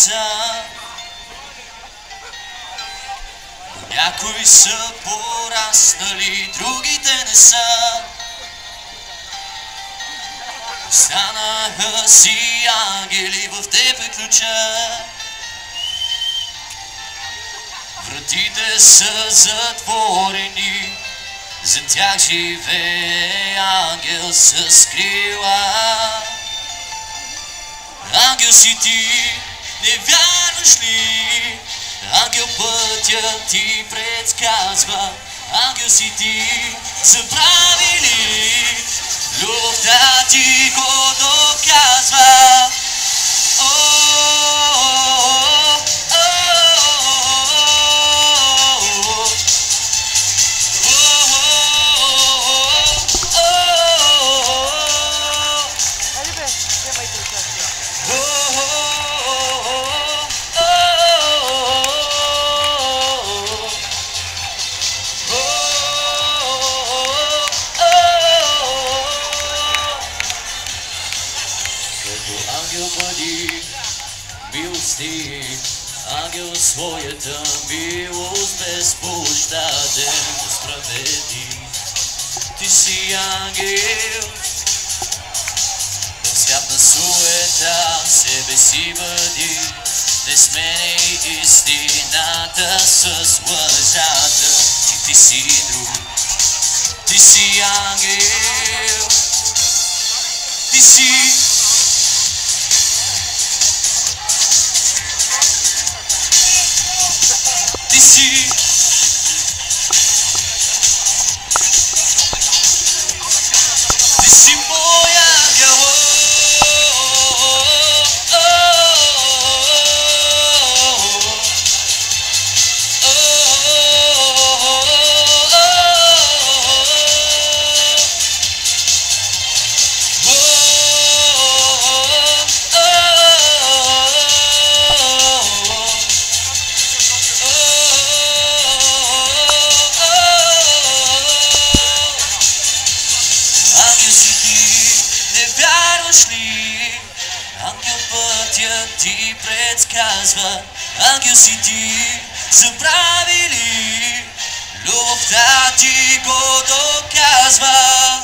деца. Някои са пораснали, другите не са. Станаха си ангели, в теб е ключа. Вратите са затворени, за тях живее ангел с крила. Ангел си ти, не вярваш ли? Ангел пътя ти предсказва. Ангел си ти, забрави ли? Любовта ти го доказва. Ангел бъди милостив, ангел своята милост безпощаден, справедлив. Ти си ангел, в свят на суета себе си бъди, не сменяй истината с лъжата, че ти си друг. Ти си ангел, ти си мой ангел. Ангел пътя ти предсказва. Ангел си ти, забрави ли? Любовта ти го доказва.